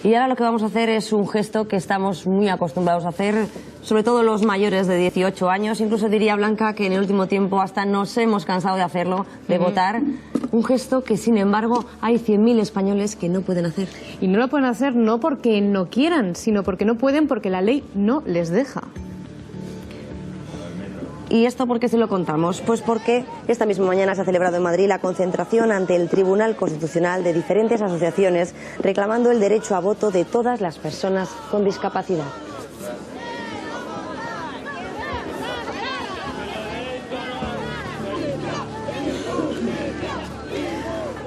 Y ahora lo que vamos a hacer es un gesto que estamos muy acostumbrados a hacer, sobre todo los mayores de 18 años. Incluso diría Blanca que en el último tiempo hasta nos hemos cansado de hacerlo, de votar. Un gesto que, sin embargo, hay 100.000 españoles que no pueden hacer. Y no lo pueden hacer no porque no quieran, sino porque no pueden, porque la ley no les deja. ¿Y esto por qué se lo contamos? Pues porque esta misma mañana se ha celebrado en Madrid la concentración ante el Tribunal Constitucional de diferentes asociaciones reclamando el derecho a voto de todas las personas con discapacidad.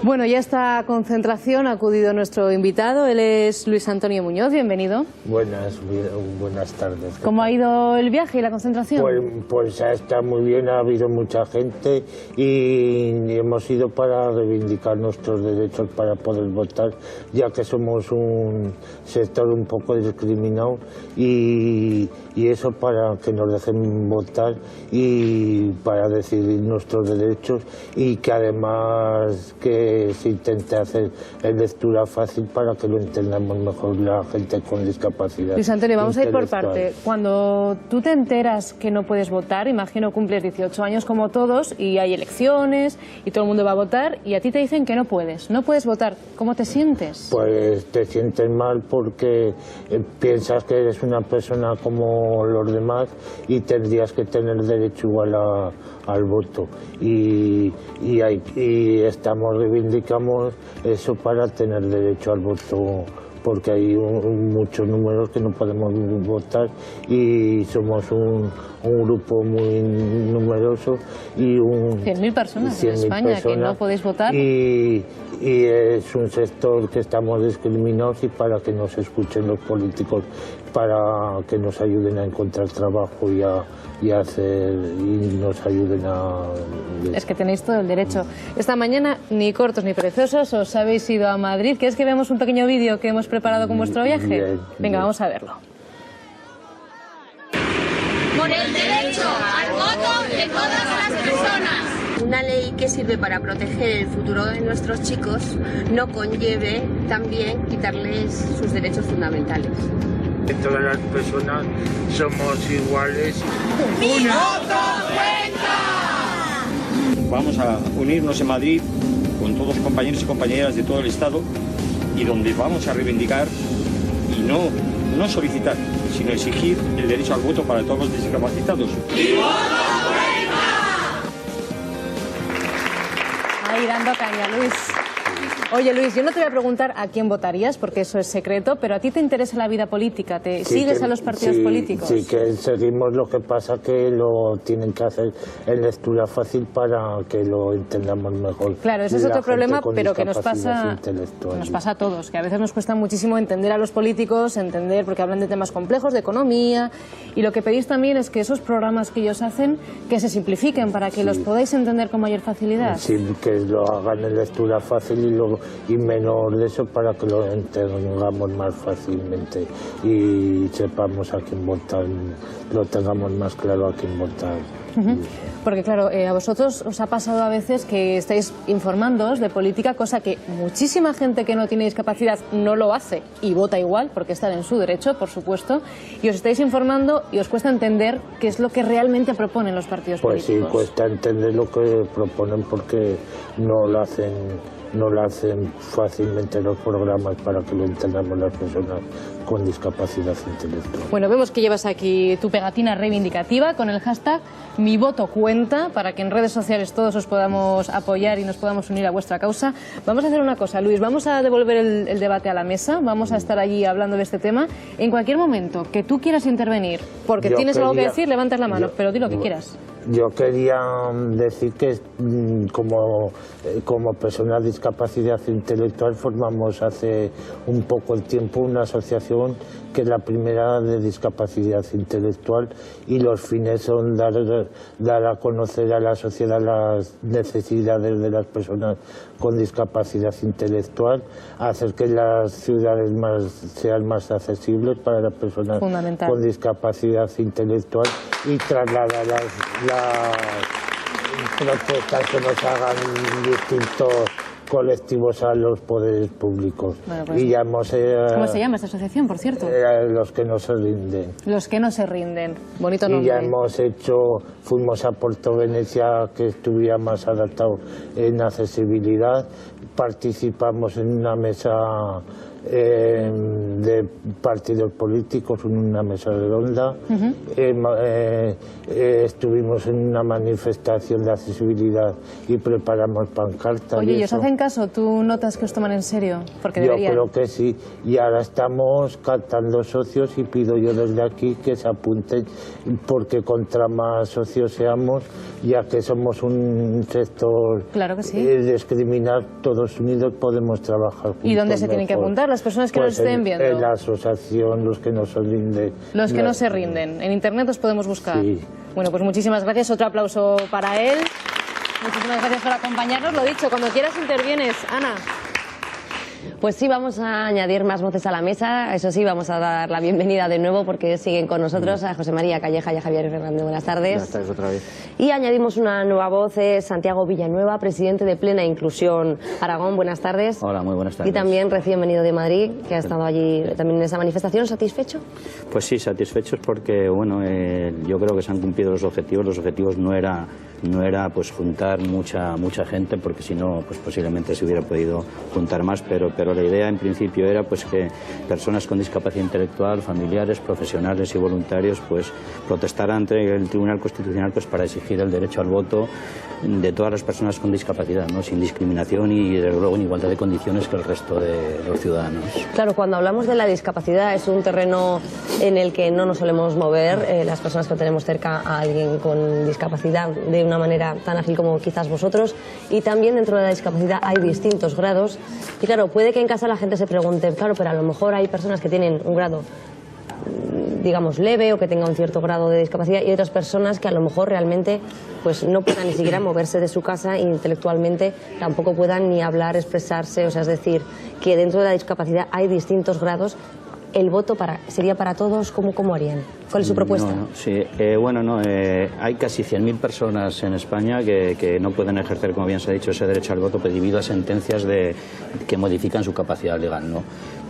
Bueno, ya a esta concentración ha acudido nuestro invitado, él es Luis Antonio Muñoz, bienvenido. Buenas tardes. ¿Cómo ha ido el viaje y la concentración? Pues está muy bien, ha habido mucha gente y hemos ido para reivindicar nuestros derechos para poder votar, ya que somos un sector un poco discriminado y eso para que nos dejen votar y para decidir nuestros derechos y que además que se intente hacer en lectura fácil para que lo entendamos mejor la gente con discapacidad. Luis Antonio, vamos a ir por parte. Cuando tú te enteras que no puedes votar, imagino cumples 18 años como todos y hay elecciones y todo el mundo va a votar y a ti te dicen que no puedes votar. ¿Cómo te sientes? Pues te sientes mal porque piensas que eres una persona como los demás y tendrías que tener derecho igual al voto y reivindicamos eso para tener derecho al voto porque hay muchos números que no podemos votar y somos un grupo muy numeroso y 100.000 personas en España que no podéis votar. Y es un sector que estamos discriminados y para que nos escuchen los políticos, para que nos ayuden a encontrar trabajo y nos ayuden a... Es que tenéis todo el derecho. Esta mañana, ni cortos ni perezosos, os habéis ido a Madrid. ¿Quieres que veamos un pequeño vídeo que hemos preparado con vuestro viaje? Venga, vamos a verlo. Por el derecho al voto de todas las personas. Una ley que sirve para proteger el futuro de nuestros chicos no conlleve también quitarles sus derechos fundamentales. Todas las personas somos iguales. ¡Mi voto cuenta! Vamos a unirnos en Madrid con todos los compañeros y compañeras de todo el Estado y donde vamos a reivindicar y no solicitar, sino exigir el derecho al voto para todos los discapacitados. ¡Mi voto cuenta! Ahí dando caña, Luis. Oye, Luis, yo no te voy a preguntar a quién votarías, porque eso es secreto, pero ¿a ti te interesa la vida política? ¿Te sigues a los partidos políticos? Sí, que seguimos, lo que pasa que lo tienen que hacer en lectura fácil para que lo entendamos mejor. Claro, ese es otro problema, pero que nos pasa a todos, que a veces nos cuesta muchísimo entender a los políticos, porque hablan de temas complejos, de economía, y lo que pedís también es que esos programas que ellos hacen, que se simplifiquen para que los podáis entender con mayor facilidad. Sí, que lo hagan en lectura fácil y menos de eso para que lo entendamos más fácilmente y sepamos a quién votar, lo tengamos más claro a quién votar. Porque claro, a vosotros os ha pasado a veces que estáis informándoos de política, cosa que muchísima gente que no tiene discapacidad no lo hace y vota igual, porque está en su derecho, por supuesto, y os estáis informando y os cuesta entender qué es lo que realmente proponen los partidos políticos. Pues sí, cuesta entender lo que proponen porque no lo hacen fácilmente los programas para que lo entendamos las personas con discapacidad intelectual. Bueno, vemos que llevas aquí tu pegatina reivindicativa con el hashtag Mi Voto Cuenta, para que en redes sociales todos os podamos apoyar y nos podamos unir a vuestra causa. Vamos a hacer una cosa, Luis, vamos a devolver el debate a la mesa, vamos a estar allí hablando de este tema. En cualquier momento que tú quieras intervenir, porque tienes algo que decir, levantas la mano, pero di lo que quieras. Yo quería decir que como personas de discapacidad intelectual formamos hace un poco el tiempo una asociación que es la primera de discapacidad intelectual y los fines son dar a conocer a la sociedad las necesidades de las personas con discapacidad intelectual, hacer que las ciudades sean más accesibles para las personas con discapacidad intelectual y trasladar las propuestas que nos hagan distintos colectivos a los poderes públicos. Bueno, pues, y ya hemos, ¿cómo se llama esta asociación, por cierto? Los que no se rinden. Los que no se rinden. Bonito nombre. Y ya fuimos a Puerto Venecia, que estuviera más adaptado en accesibilidad. Participamos en una mesa de partidos políticos, en una mesa redonda. Estuvimos en una manifestación de accesibilidad y preparamos pancartas. Oye, ¿y os hacen caso? ¿Tú notas que os toman en serio? Porque deberían. Yo creo que sí. Y ahora estamos captando socios y pido yo desde aquí que se apunten, porque contra más socios seamos, ya que somos un sector claro que sí. Discriminar, todos unidos podemos trabajar juntos. ¿Y dónde se tienen que apuntar las personas que nos estén viendo? En la asociación, los que no se rinden. Los que no se rinden. En internet os podemos buscar. Sí. Bueno, pues muchísimas gracias. Otro aplauso para él. Muchísimas gracias por acompañarnos. Lo dicho, cuando quieras intervienes. Ana. Pues sí, vamos a añadir más voces a la mesa. Eso sí, vamos a dar la bienvenida de nuevo porque siguen con nosotros a José María Calleja y a Javier Fernández. Buenas tardes. Buenas tardes otra vez. Y añadimos una nueva voz, Santiago Villanueva, presidente de Plena Inclusión Aragón. Buenas tardes. Hola, muy buenas tardes. Y también recién venido de Madrid, que ha estado allí también en esa manifestación. ¿Satisfecho? Pues sí, satisfechos porque, bueno, yo creo que se han cumplido los objetivos. Los objetivos no era pues juntar mucha gente, porque si no, pues posiblemente se hubiera podido juntar más, pero la idea en principio era pues que personas con discapacidad intelectual, familiares, profesionales y voluntarios pues protestaran ante el Tribunal Constitucional pues para exigir el derecho al voto de todas las personas con discapacidad, ¿no? Sin discriminación y desde luego en igualdad de condiciones que el resto de los ciudadanos. Claro, cuando hablamos de la discapacidad es un terreno en el que no nos solemos mover las personas que tenemos cerca a alguien con discapacidad de una manera tan ágil como quizás vosotros, y también dentro de la discapacidad hay distintos grados y claro, puede que en casa la gente se pregunte, claro, pero a lo mejor hay personas que tienen un grado digamos leve o que tenga un cierto grado de discapacidad y otras personas que a lo mejor realmente pues no puedan ni siquiera moverse de su casa e intelectualmente tampoco puedan ni hablar, expresarse, o sea, es decir, que dentro de la discapacidad hay distintos grados. ¿El voto sería para todos? ¿Cómo harían? ¿Cuál es su propuesta? Hay casi 100.000 personas en España que no pueden ejercer, como bien se ha dicho, ese derecho al voto debido a sentencias que modifican su capacidad legal, ¿no?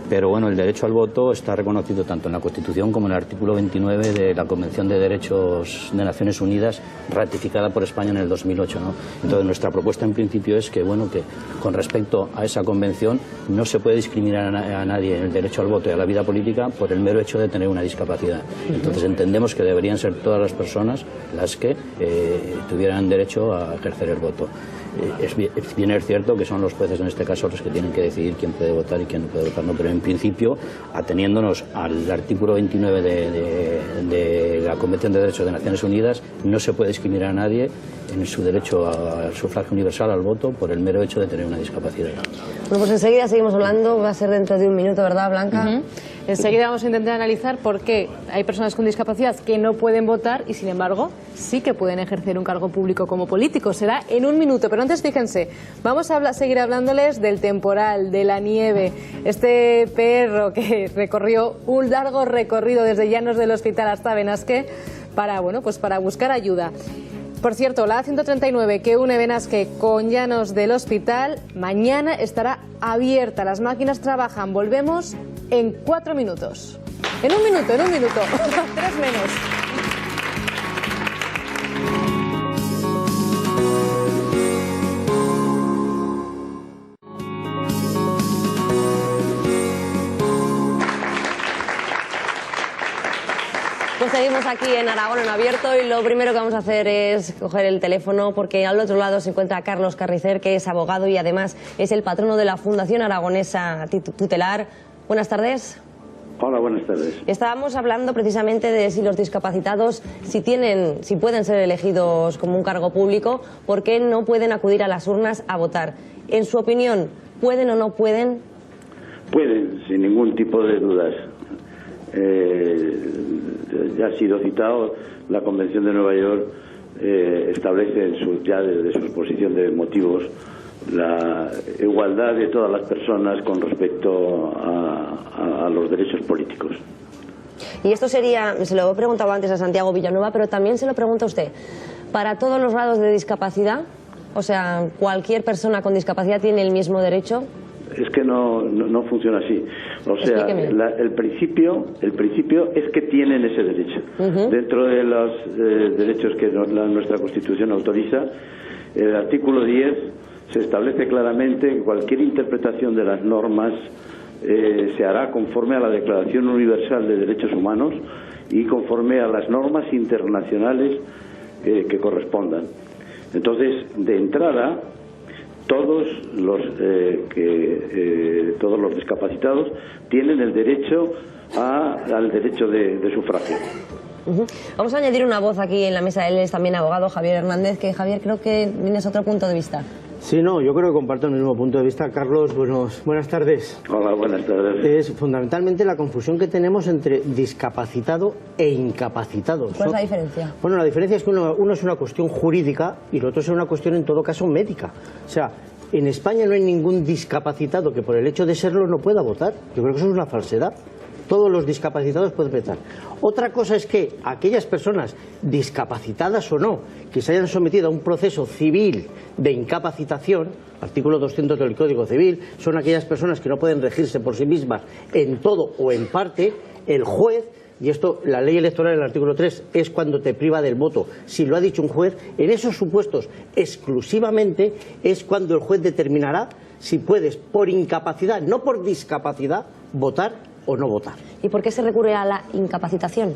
Pero bueno, el derecho al voto está reconocido tanto en la Constitución como en el artículo 29 de la Convención de Derechos de Naciones Unidas, ratificada por España en el 2008, ¿no? Entonces nuestra propuesta en principio es que, bueno, que con respecto a esa convención no se puede discriminar a nadie en el derecho al voto y a la vida política por el mero hecho de tener una discapacidad. Entonces entendemos que deberían ser todas las personas las que tuvieran derecho a ejercer el voto. Bien es cierto que son los jueces en este caso los que tienen que decidir quién puede votar y quién no puede votar, ¿no? Pero en principio, ateniéndonos al artículo 29 de la Convención de Derechos de Naciones Unidas, no se puede discriminar a nadie en su derecho al sufragio universal, al voto, por el mero hecho de tener una discapacidad. Bueno, pues enseguida seguimos hablando, va a ser dentro de un minuto, ¿verdad, Blanca? Enseguida vamos a intentar analizar por qué hay personas con discapacidad que no pueden votar y, sin embargo, sí que pueden ejercer un cargo público como políticos. Será en un minuto, pero antes fíjense, vamos a seguir hablándoles del temporal, de la nieve, este perro que recorrió un largo recorrido desde Llanos del Hospital hasta Benasque para buscar ayuda. Por cierto, la A139 que une Benasque con Llanos del Hospital mañana estará abierta. Las máquinas trabajan. Volvemos en 4 minutos. En un minuto. 3 menos. Pues seguimos aquí en Aragón en abierto y lo primero que vamos a hacer es coger el teléfono porque al otro lado se encuentra Carlos Carricer, que es abogado y además es el patrono de la Fundación Aragonesa Tutelar. Buenas tardes. Hola, buenas tardes. Estábamos hablando precisamente de si los discapacitados, si pueden ser elegidos como un cargo público, ¿por qué no pueden acudir a las urnas a votar? En su opinión, ¿pueden o no pueden? Pueden, sin ningún tipo de dudas. Ya ha sido citado, la Convención de Nueva York establece ya desde su exposición de motivos la igualdad de todas las personas con respecto a los derechos políticos. Y esto sería, se lo he preguntado antes a Santiago Villanueva, pero también se lo pregunto a usted, ¿para todos los grados de discapacidad? O sea, ¿cualquier persona con discapacidad tiene el mismo derecho? Es que no funciona así. O sea, el principio es que tienen ese derecho. Dentro de los derechos que nuestra Constitución autoriza, el artículo 10 se establece claramente que cualquier interpretación de las normas se hará conforme a la Declaración Universal de Derechos Humanos y conforme a las normas internacionales que correspondan. Entonces, de entrada, todos los discapacitados tienen el derecho al derecho de sufragio. Vamos a añadir una voz aquí en la mesa. Él es también abogado, Javier Hernández, que Javier, creo que tienes otro punto de vista. Sí, no, yo creo que comparto el mismo punto de vista. Carlos, buenas tardes. Hola, buenas tardes. Es fundamentalmente la confusión que tenemos entre discapacitado e incapacitado. ¿Cuál es la diferencia? Bueno, la diferencia es que uno es una cuestión jurídica y el otro es una cuestión, en todo caso, médica. O sea, en España no hay ningún discapacitado que por el hecho de serlo no pueda votar. Yo creo que eso es una falsedad. Todos los discapacitados pueden votar. Otra cosa es que aquellas personas, discapacitadas o no, que se hayan sometido a un proceso civil de incapacitación, artículo 200 del Código Civil, son aquellas personas que no pueden regirse por sí mismas en todo o en parte, el juez, y esto, la ley electoral, el artículo 3, es cuando te priva del voto. Si lo ha dicho un juez, en esos supuestos exclusivamente es cuando el juez determinará si puedes, por incapacidad, no por discapacidad, votar o no votar. ¿Y por qué se recurre a la incapacitación?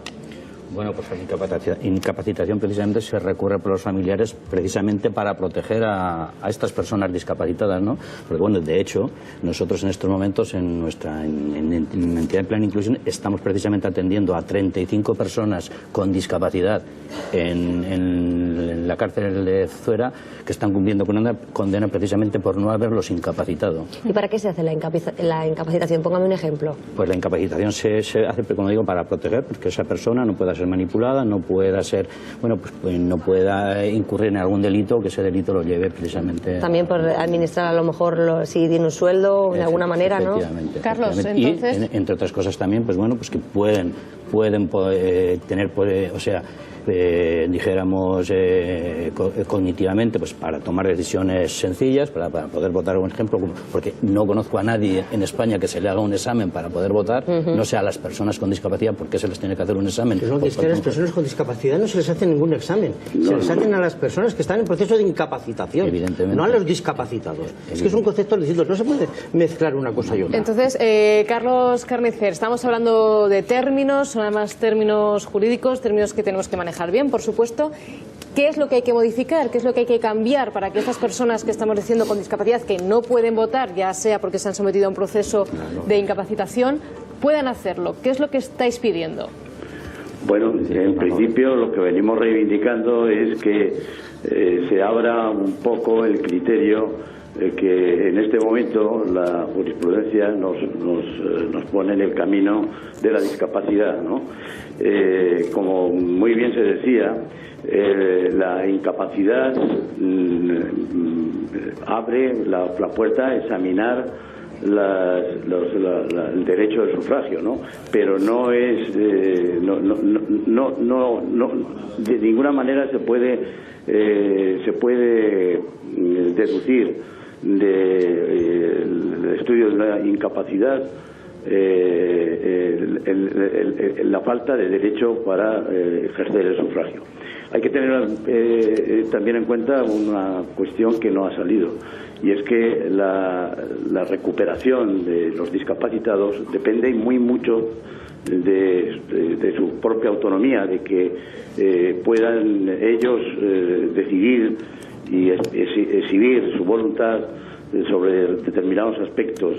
Bueno, pues la incapacitación precisamente se recurre por los familiares precisamente para proteger a estas personas discapacitadas, ¿no? Porque bueno, de hecho, nosotros en estos momentos en nuestra entidad de Plan de Inclusión estamos precisamente atendiendo a 35 personas con discapacidad en la cárcel de Zuera que están cumpliendo con una condena precisamente por no haberlos incapacitado. ¿Y para qué se hace la incapacitación? Póngame un ejemplo. Pues la incapacitación se hace, como digo, para proteger, porque esa persona no pueda ser manipulada, no pueda ser, bueno, pues no pueda incurrir en algún delito, que ese delito lo lleve precisamente. También por administrar a lo mejor si tiene un sueldo de alguna manera, ¿no? Carlos, entonces. Y entre otras cosas también, pues bueno, pues que pueden tener, o sea, dijéramos cognitivamente, pues para tomar decisiones sencillas, para poder votar, por ejemplo, porque no conozco a nadie en España que se le haga un examen para poder votar, no sea a las personas con discapacidad, porque se les tiene que hacer un examen. Es que a las personas con discapacidad no se les hace ningún examen, se les hacen a las personas que están en proceso de incapacitación, evidentemente, no a los discapacitados. Es que es un concepto distinto, no se puede mezclar una cosa y otra. Entonces, Carlos Carnicer, estamos hablando de términos, son además términos jurídicos, términos que tenemos que manejar bien, por supuesto. ¿Qué es lo que hay que modificar? ¿Qué es lo que hay que cambiar para que estas personas que estamos diciendo con discapacidad que no pueden votar, ya sea porque se han sometido a un proceso de incapacitación, puedan hacerlo? ¿Qué es lo que estáis pidiendo? Bueno, en principio lo que venimos reivindicando es que se abra un poco el criterio que en este momento la jurisprudencia nos pone en el camino de la discapacidad, ¿no? Como muy bien se decía, la incapacidad abre la puerta a examinar el derecho del sufragio, ¿no? Pero no es de ninguna manera se puede deducir del estudio de la incapacidad la falta de derecho para ejercer el sufragio. Hay que tener también en cuenta una cuestión que no ha salido, y es que la recuperación de los discapacitados depende muy mucho de su propia autonomía, de que puedan ellos decidir y exhibir su voluntad sobre determinados aspectos,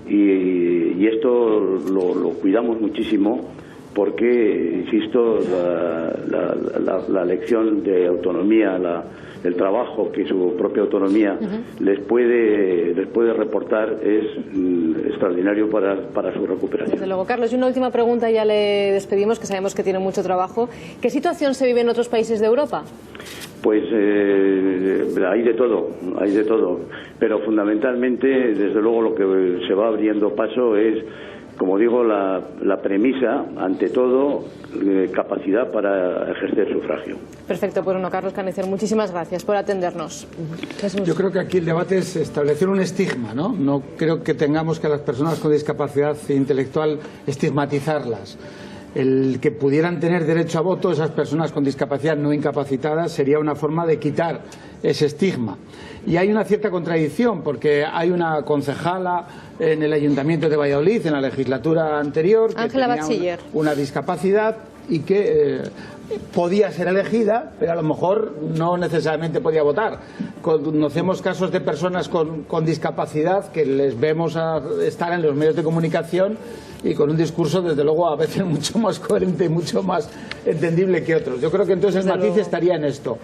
y esto lo cuidamos muchísimo porque, insisto, la lección de autonomía, el trabajo que su propia autonomía les puede reportar es extraordinario para su recuperación. Desde luego. Carlos, y una última pregunta, ya le despedimos, que sabemos que tiene mucho trabajo. ¿Qué situación se vive en otros países de Europa? Pues hay de todo, pero fundamentalmente, desde luego, lo que se va abriendo paso es como digo, la premisa, ante todo, capacidad para ejercer sufragio. Perfecto, pues bueno, Carlos Canecer, muchísimas gracias por atendernos. Yo creo que aquí el debate es establecer un estigma, ¿no? No creo que tengamos que a las personas con discapacidad intelectual estigmatizarlas. El que pudieran tener derecho a voto esas personas con discapacidad no incapacitadas sería una forma de quitar ese estigma. Y hay una cierta contradicción, porque hay una concejala en el Ayuntamiento de Valladolid, en la legislatura anterior, que tenía una discapacidad y que podía ser elegida, pero a lo mejor no necesariamente podía votar. Conocemos casos de personas con discapacidad que les vemos estar en los medios de comunicación y con un discurso, desde luego, a veces mucho más coherente y mucho más entendible que otros. Yo creo que entonces el matiz estaría en esto.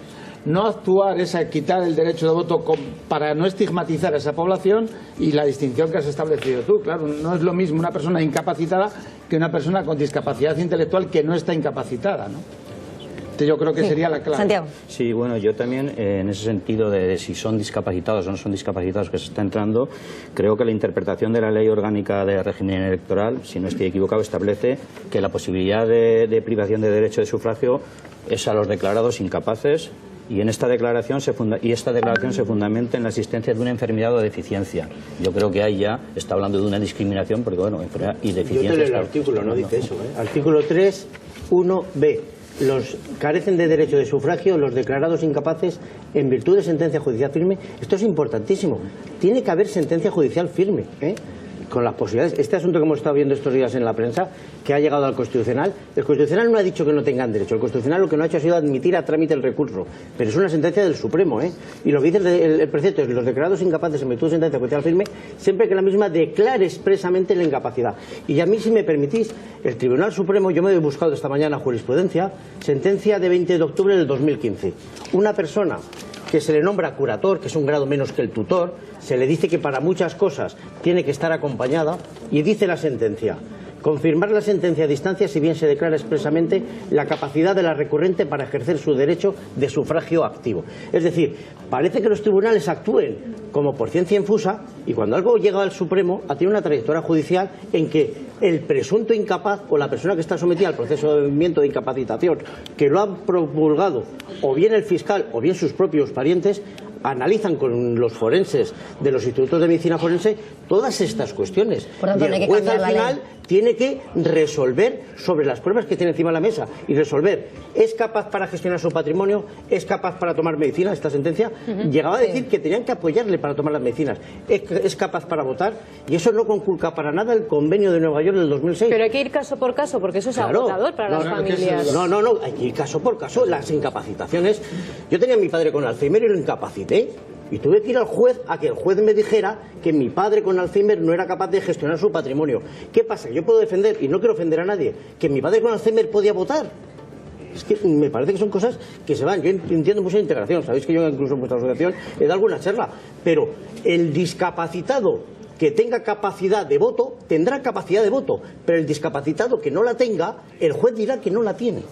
No actuar es quitar el derecho de voto para no estigmatizar a esa población, y la distinción que has establecido tú. Claro, no es lo mismo una persona incapacitada que una persona con discapacidad intelectual que no está incapacitada, ¿no? Yo creo que sería la clave. Santiago. Sí, bueno, yo también en ese sentido de si son discapacitados o no son discapacitados que se está entrando, creo que la interpretación de la Ley Orgánica de Régimen Electoral, si no estoy equivocado, establece que la posibilidad de privación de derecho de sufragio es a los declarados incapaces, y esta declaración se fundamenta en la existencia de una enfermedad o deficiencia. Yo creo que ahí ya está hablando de una discriminación, porque bueno, enfermedad y deficiencia. Yo te leo el artículo, no dice eso, ¿eh? Artículo 3.1b. Los carecen de derecho de sufragio los declarados incapaces en virtud de sentencia judicial firme. Esto es importantísimo. Tiene que haber sentencia judicial firme, ¿eh? Con las posibilidades. Este asunto que hemos estado viendo estos días en la prensa, que ha llegado al Constitucional, el Constitucional no ha dicho que no tengan derecho. El Constitucional lo que no ha hecho ha sido admitir a trámite el recurso. Pero es una sentencia del Supremo, ¿eh? Y lo que dice el precepto es: los declarados incapaces en virtud de sentencia judicial firme, siempre que la misma declare expresamente la incapacidad. Y a mí, si me permitís, el Tribunal Supremo, yo me he buscado esta mañana jurisprudencia, sentencia de 20 de octubre del 2015. Una persona que se le nombra curator, que es un grado menos que el tutor, se le dice que para muchas cosas tiene que estar acompañada, y dice la sentencia: confirmar la sentencia a distancia si bien se declara expresamente la capacidad de la recurrente para ejercer su derecho de sufragio activo. Es decir, parece que los tribunales actúen como por ciencia infusa, y cuando algo llega al Supremo ha tenido una trayectoria judicial en que el presunto incapaz o la persona que está sometida al proceso de movimiento de incapacitación, que lo han promulgado o bien el fiscal o bien sus propios parientes, analizan con los forenses de los institutos de medicina forense todas estas cuestiones. Por tanto, y el juez al final tiene que resolver sobre las pruebas que tiene encima de la mesa, y resolver: ¿es capaz para gestionar su patrimonio? ¿Es capaz para tomar medicina? Esta sentencia llegaba a decir que tenían que apoyarle para tomar las medicinas. ¿Es capaz para votar? Y eso no conculca para nada el convenio de Nueva York del 2006. Pero hay que ir caso por caso, porque eso es agotador para las familias. No, hay que ir caso por caso. Las incapacitaciones... Yo tenía a mi padre con Alzheimer y lo incapacité, y tuve que ir al juez a que el juez me dijera que mi padre con Alzheimer no era capaz de gestionar su patrimonio. ¿Qué pasa? Yo puedo defender, y no quiero ofender a nadie, que mi padre con Alzheimer podía votar. Es que me parece que son cosas que se van. Yo entiendo mucho la integración. Sabéis que yo incluso en vuestra asociación he dado alguna charla. Pero el discapacitado que tenga capacidad de voto tendrá capacidad de voto, pero el discapacitado que no la tenga, el juez dirá que no la tiene.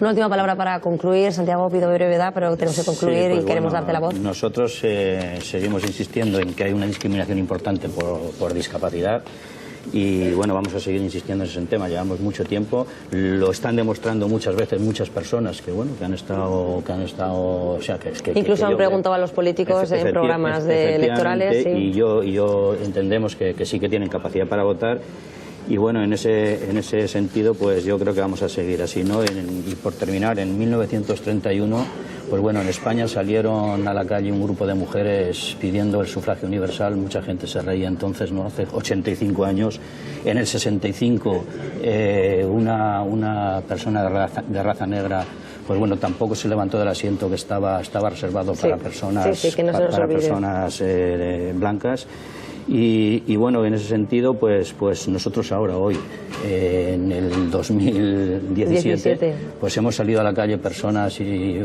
Una última palabra para concluir. Santiago, pido brevedad, pero tenemos que concluir, y queremos darte la voz. Nosotros seguimos insistiendo en que hay una discriminación importante por discapacidad. Y bueno, vamos a seguir insistiendo en ese tema. Llevamos mucho tiempo, lo están demostrando muchas veces muchas personas que bueno, que han estado, o sea, incluso han preguntado a los políticos en programas electorales, sí. Y yo entendemos que sí que tienen capacidad para votar. Y bueno, en ese sentido, pues yo creo que vamos a seguir así, ¿no? Y por terminar, en 1931, pues bueno, en España salieron a la calle un grupo de mujeres pidiendo el sufragio universal. Mucha gente se reía entonces, ¿no? Hace 85 años. En el 65, una persona de raza negra, pues bueno, tampoco se levantó del asiento que estaba reservado para personas, para personas blancas. Y bueno, en ese sentido, pues nosotros ahora, hoy, en el 2017, pues hemos salido a la calle personas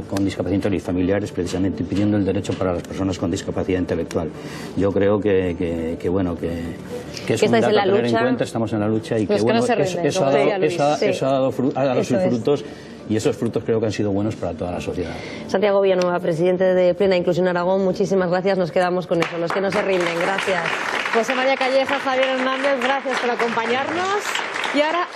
con discapacidad y familiares, precisamente pidiendo el derecho para las personas con discapacidad intelectual. Yo creo que es un dato a tener en cuenta. Estamos en la lucha, y que bueno, eso ha dado sus frutos. Y esos frutos creo que han sido buenos para toda la sociedad. Santiago Villanueva, presidente de Plena Inclusión Aragón, muchísimas gracias. Nos quedamos con eso. Los que no se rinden, gracias. José María Calleja, Javier Hernández, gracias por acompañarnos. Y ahora